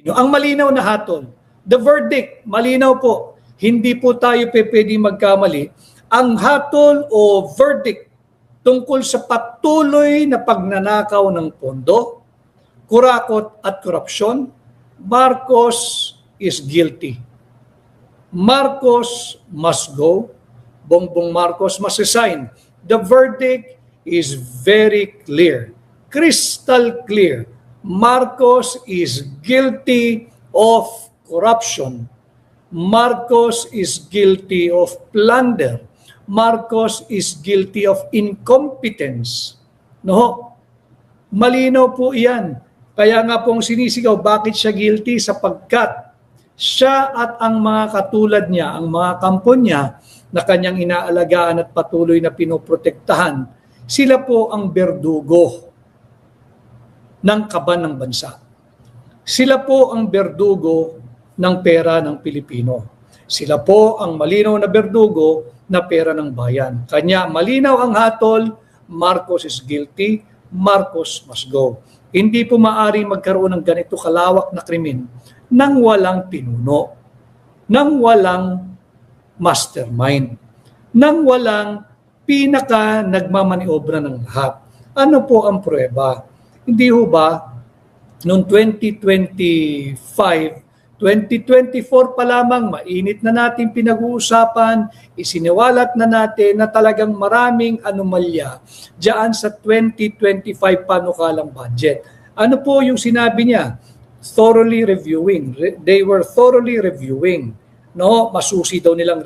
Ang malinaw na hatol, the verdict, malinaw po, hindi po tayo pwedeng magkamali. Ang hatol o verdict tungkol sa patuloy na pagnanakaw ng pondo, kurakot at korupsyon, Marcos is guilty. Marcos must go. Bongbong Marcos must resign. The verdict is very clear, crystal clear. Marcos is guilty of corruption. Marcos is guilty of plunder. Marcos is guilty of incompetence. No? Malinaw po iyan. Kaya nga pong sinisigaw, bakit siya guilty? Sapagkat siya at ang mga katulad niya, ang mga kampo niya na kanyang inaalagaan at patuloy na pinoprotektahan, sila po ang berdugo ng kaban ng bansa. Sila po ang berdugo ng pera ng Pilipino. Sila po ang malinaw na berdugo na pera ng bayan. Kanya malinaw ang hatol, Marcos is guilty, Marcos must go. Hindi po maaaring magkaroon ng ganito kalawak na krimen nang walang pinuno, nang walang mastermind, nang walang pinaka nagmamaniobra ng lahat. Ano po ang pruweba? Hindi ho ba noong 2025, 2024 pa lamang, mainit na natin pinag-uusapan, isiniwalat na natin na talagang maraming anomalya diyan sa 2025 panukalang budget. Ano po yung sinabi niya? Thoroughly reviewing. They were thoroughly reviewing. No, masusi daw nilang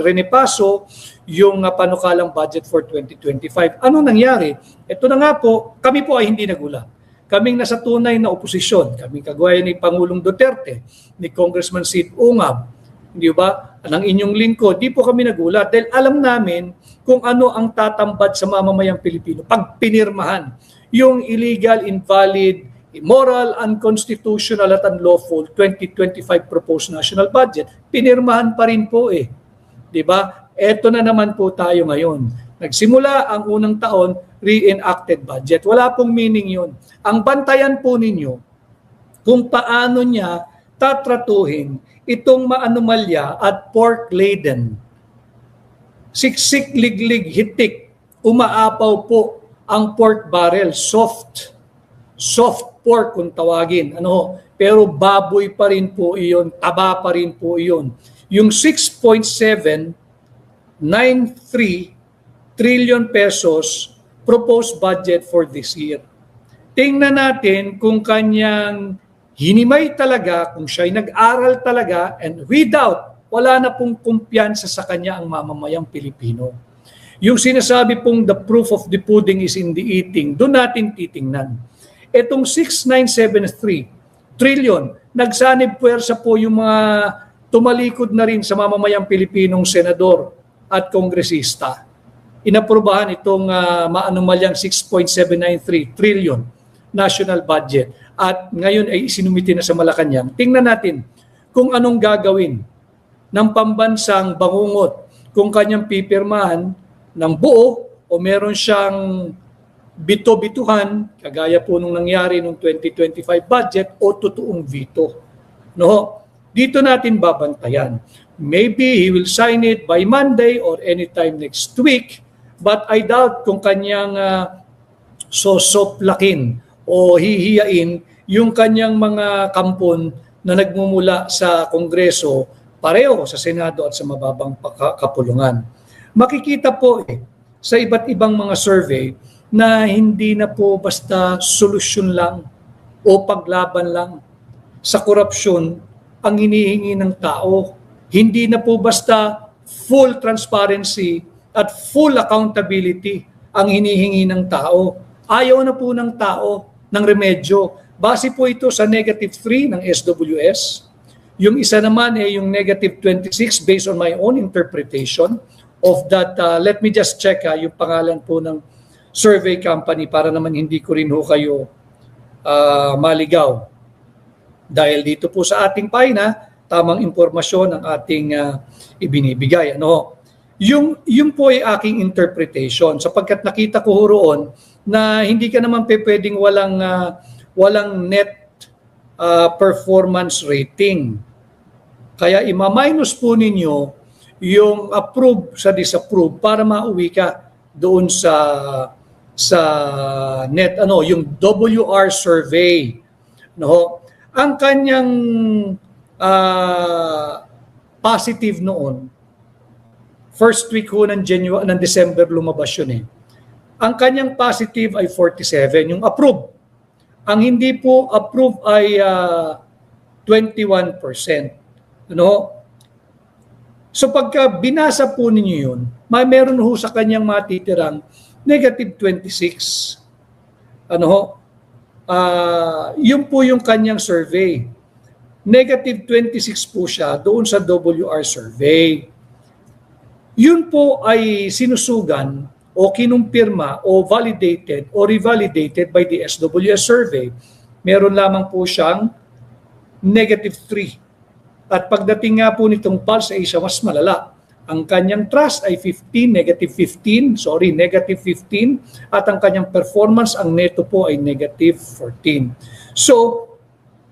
rinipaso yung panukalang budget for 2025. Ano nangyari? Ito na nga po, kami po ay hindi nagulat. Kaming nasa tunay na oposisyon, kaming kagaya ni Pangulong Duterte, ni Congressman Sid Ungab, hindi ba, ng inyong lingkod, di po kami nagulat dahil alam namin kung ano ang tatambad sa mamamayang Pilipino pag pinirmahan yung illegal, invalid, immoral, unconstitutional at unlawful 2025 proposed national budget. Pinirmahan pa rin po eh. Di ba? Eto na naman po tayo ngayon. Nagsimula ang unang taon, re-enacted budget. Wala pong meaning yun. Ang bantayan po ninyo kung paano niya tatratuhin itong maanomalya at pork-laden. Siksik, liglig, hitik, umaapaw po ang pork barrel, soft pork kung tawagin. Pero baboy pa rin po iyon, taba pa rin po iyon. Yung 6.793 trillion pesos proposed budget for this year. Tingnan natin kung kanyang hinimay talaga, kung siya'y nag-aral talaga, and without, wala na pong kumpiyansa sa kanya ang mamamayang Pilipino. Yung sinasabi pong the proof of the pudding is in the eating, doon natin titingnan. Etong 6.973 trillion, nagsanib puwersa po yung mga tumalikod na rin sa mamamayang Pilipinong senador at kongresista. Inaprubahan itong maanomalyang 6.793 trillion national budget at ngayon ay isinumiti na sa Malacanang. Tingnan natin kung anong gagawin ng pambansang bangungot, kung kanyang pipirmahan ng buo o meron siyang bito-bituhan, kagaya po nung nangyari nung 2025 budget o totoong veto. No? Dito natin babantayan. Maybe he will sign it by Monday or anytime next week, but I doubt kung kanyang sosoplakin o hihiyain yung kanyang mga kampon na nagmumula sa Kongreso, pareho sa Senado at sa mababang kapulungan. Makikita po sa iba't ibang mga survey na hindi na po basta solusyon lang o paglaban lang sa korupsyon ang hinihingi ng tao. Hindi na po basta full transparency at full accountability ang hinihingi ng tao. Ayaw na po ng tao ng remedyo. Base po ito sa negative 3 ng SWS. Yung isa naman ay yung negative 26 based on my own interpretation of that. Let me just check yung pangalan po ng survey company para naman hindi ko rin ho kayo maligaw. Dahil dito po sa ating pahina, tamang impormasyon ang ating ibinibigay. Yung po ay aking interpretation sapagkat nakita ko roon na hindi ka naman pwedeng walang net performance rating. Kaya ima-minus po ninyo yung approve sa disapprove para mauwi ka doon sa yung WR survey, no? Ang kanyang positive noon, first week ho ng December lumabas yun eh. Ang kanyang positive ay 47, yung approve. Ang hindi po approve ay 21%. No? So pagka binasa po ninyo yun, meron ho sa kanyang matitirang negative 26. Yun po yung kanyang survey. Negative 26 po siya doon sa WR survey. Yun po ay sinusugan o kinumpirma o validated o revalidated by the SWS survey. Meron lamang po siyang negative 3. At pagdating nga po nitong Pulse Asia, mas malala. Ang kanyang trust ay negative 15, at ang kanyang performance, ang neto po ay negative 14. So,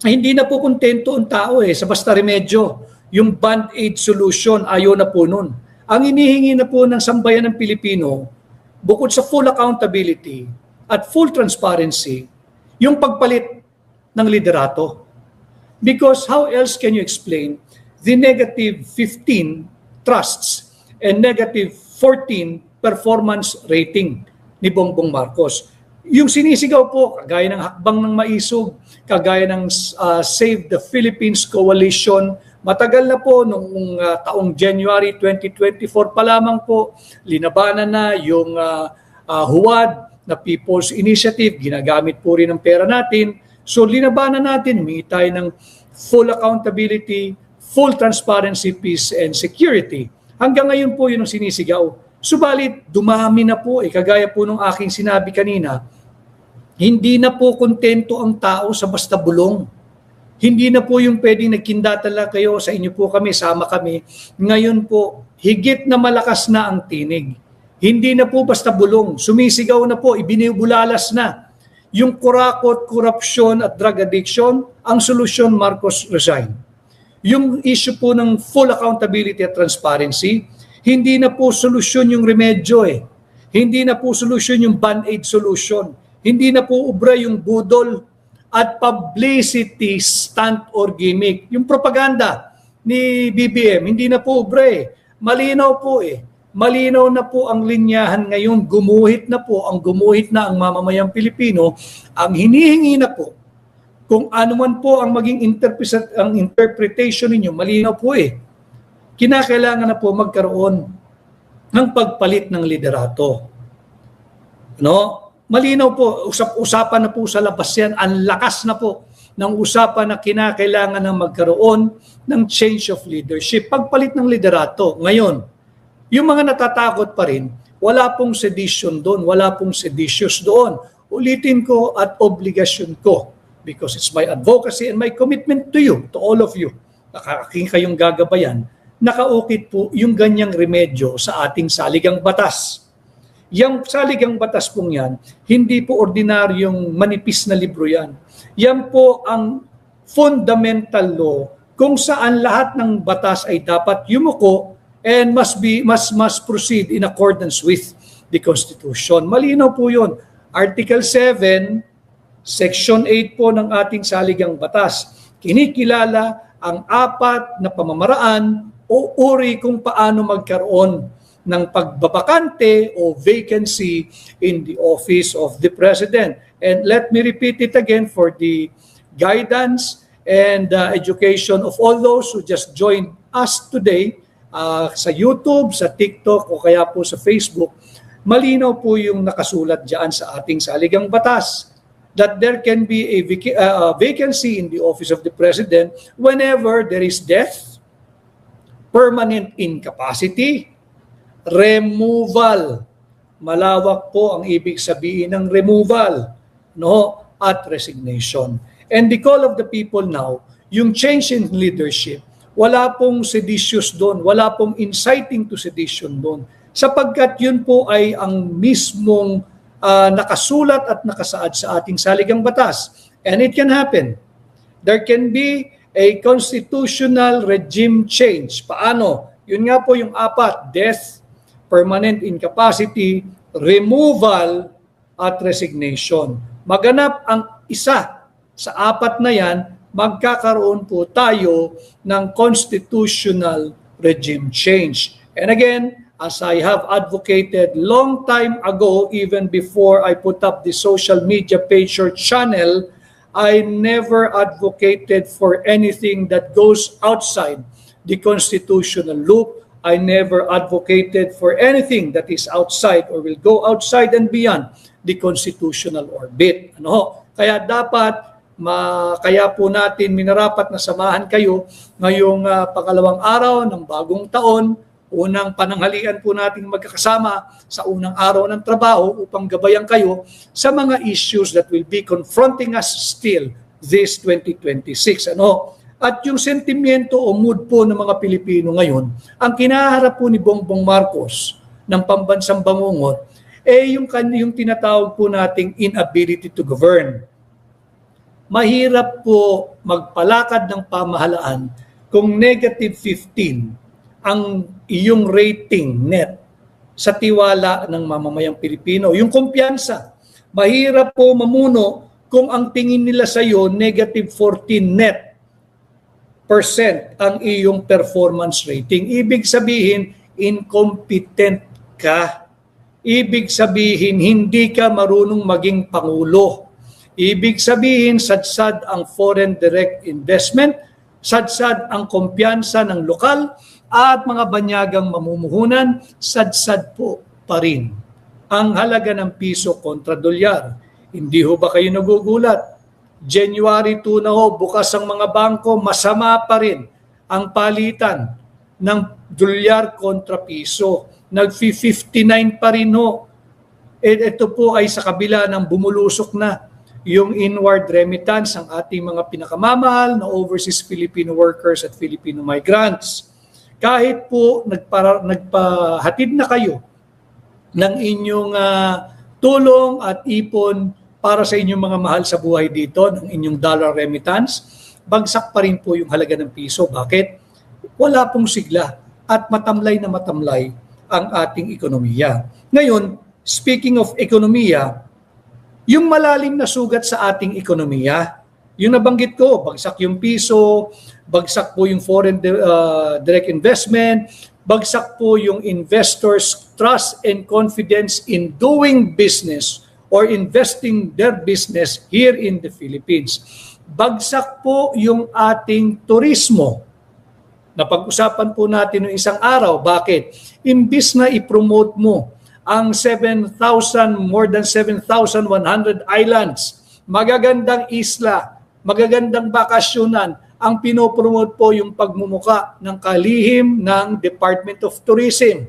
hindi na po kontento ang tao sa basta remedyo. Yung band-aid solution, ayaw na po nun. Ang inihingi na po ng sambayan ng Pilipino, bukod sa full accountability at full transparency, yung pagpalit ng liderato. Because how else can you explain the negative 15 trusts and negative 14 performance rating ni Bongbong Marcos? Yung sinisigaw po, kagaya ng Hakbang ng Maisog, kagaya ng Save the Philippines Coalition, matagal na po, noong taong January 2024 pa lamang po, linabanan na yung HUAD na People's Initiative, ginagamit po rin ang pera natin. So linabanan natin, humingi tayo ng full accountability, full transparency, peace, and security. Hanggang ngayon po yun ang sinisigaw. Subalit, dumami na po, kagaya po nung aking sinabi kanina, hindi na po kontento ang tao sa basta bulong. Hindi na po yung pwedeng nagkindatala kayo, sa inyo po kami, sama kami. Ngayon po, higit na malakas na ang tinig. Hindi na po basta bulong. Sumisigaw na po, ibinibulalas na. Yung kurakot, korupsyon at drug addiction, ang solusyon, Marcos resign. Yung issue po ng full accountability at transparency, hindi na po solusyon yung remedyo Hindi na po solusyon yung band-aid solution. Hindi na po ubra yung budol at publicity stunt or gimmick. Yung propaganda ni BBM, hindi na po ubra Malinaw po Malinaw na po ang linyahan ngayon, gumuhit na ang mamamayang Pilipino. Ang hinihingi na po, kung ano man po ang maging interpretation ninyo, malinaw po kinakailangan na po magkaroon ng pagpalit ng liderato. No? Malinaw po, usapan na po sa labas yan, ang lakas na po ng usapan na kinakailangan na magkaroon ng change of leadership, pagpalit ng liderato. Ngayon, yung mga natatakot pa rin, wala pong sedition doon, wala pong seditious doon. Ulitin ko at obligasyon ko, because it's my advocacy and my commitment to you, to all of you, aking kayong gagabayan, nakaukit po yung ganyang remedyo sa ating saligang batas. Yung saligang batas pong yan, hindi po ordinaryong manipis na libro yan. Yan po ang fundamental law kung saan lahat ng batas ay dapat yumuko and must proceed in accordance with the Constitution. Malinaw po yun. Article 7, Section 8 po ng ating saligang batas. Kinikilala ang 4 na pamamaraan o uri kung paano magkaroon ng pagbabakante o vacancy in the office of the President. And let me repeat it again for the guidance and education of all those who just joined us today, sa YouTube, sa TikTok o kaya po sa Facebook, malinaw po yung nakasulat dyan sa ating saligang batas that there can be a vacancy in the office of the President whenever there is death, permanent incapacity, removal. Malawak po ang ibig sabihin ng removal, no? At resignation. And the call of the people now, yung change in leadership, wala pong seditious doon, wala pong inciting to sedition doon. Sapagkat yun po ay ang mismong nakasulat at nakasaad sa ating saligang batas. And it can happen. there can be a constitutional regime change. Paano? Yun nga po yung apat: death, permanent incapacity, removal, at resignation. Maganap ang isa sa apat na yan, magkakaroon po tayo ng constitutional regime change. And again, as I have advocated long time ago, even before I put up the social media page or channel, I never advocated for anything that goes outside the constitutional loop. I never advocated for anything that is outside or will go outside and beyond the constitutional orbit. Ano? Kaya dapat, kaya po natin minarapat na samahan kayo ngayong pangalawang araw ng bagong taon. Unang pananghalian po nating magkakasama sa unang araw ng trabaho upang gabayan kayo sa mga issues that will be confronting us still this 2026. Ano? At yung sentimiento o mood po ng mga Pilipino ngayon, ang kinaharap po ni Bongbong Marcos ng pambansang bangungot, yung tinatawag po nating inability to govern. Mahirap po magpalakad ng pamahalaan kung negative 15 ang iyong rating net sa tiwala ng mamamayang Pilipino. Yung kumpiyansa, mahirap po mamuno kung ang tingin nila sa iyo negative 14 net % ang iyong performance rating. Ibig sabihin, incompetent ka. Ibig sabihin, hindi ka marunong maging pangulo. Ibig sabihin, sadsad ang foreign direct investment, sadsad ang kumpiyansa ng lokal, at mga banyagang mamumuhunan, sadsad po pa rin ang halaga ng piso kontra dolyar. Hindi ho ba kayo nagugulat? January 2 na ho, bukas ang mga bangko, masama pa rin ang palitan ng dolyar kontra piso. Nag-59 pa rin ho. Ito po ay sa kabila ng bumulusok na yung inward remittance ng ating mga pinakamamahal na overseas Filipino workers at Filipino migrants. Kahit po nagpahatid na kayo ng inyong tulong at ipon para sa inyong mga mahal sa buhay dito, ng inyong dollar remittance, bagsak pa rin po yung halaga ng piso. Bakit? Wala pong sigla at matamlay na matamlay ang ating ekonomiya. Ngayon, speaking of ekonomiya, yung malalim na sugat sa ating ekonomiya, yung nabanggit ko, bagsak yung piso, bagsak po yung foreign direct investment, bagsak po yung investors' trust and confidence in doing business or investing their business here in the Philippines. Bagsak po yung ating turismo. Napag-usapan po natin noong isang araw. Bakit? Imbis na i-promote mo ang more than 7,100 islands, magagandang isla, magagandang bakasyonan, ang pinopromote po yung pagmumuka ng kalihim ng Department of Tourism.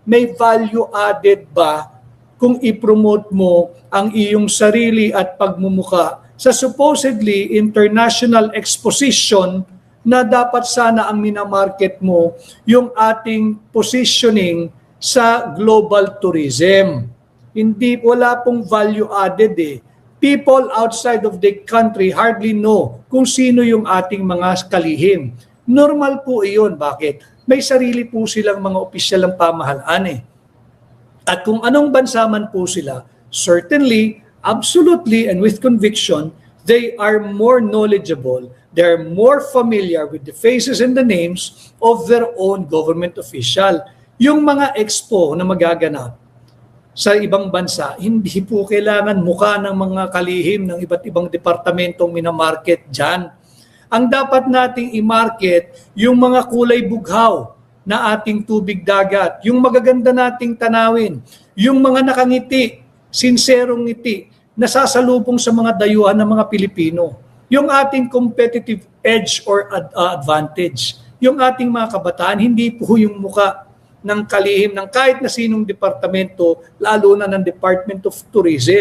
May value added ba kung i-promote mo ang iyong sarili at pagmumuka sa supposedly international exposition na dapat sana ang minamarket mo yung ating positioning sa global tourism? Hindi, wala pong value added eh. People outside of the country hardly know kung sino yung ating mga kalihim. Normal po iyon. Bakit? May sarili po silang mga opisyal ng pamahalaan eh. At kung anong bansa man po sila, certainly, absolutely, and with conviction, they are more knowledgeable, they're more familiar with the faces and the names of their own government official. Yung mga expo na magaganap sa ibang bansa, hindi po kailangan mukha ng mga kalihim ng iba't ibang departamentong minamarket dyan. Ang dapat nating i-market, yung mga kulay bughaw na ating tubig dagat, yung magaganda nating tanawin, yung mga nakangiti, sinserong ngiti, nasasalubong sa mga dayuhan ng mga Pilipino, yung ating competitive edge or advantage. Yung ating mga kabataan, hindi po yung mukha ng kalihim ng kahit na sinong departamento, lalo na ng Department of Tourism.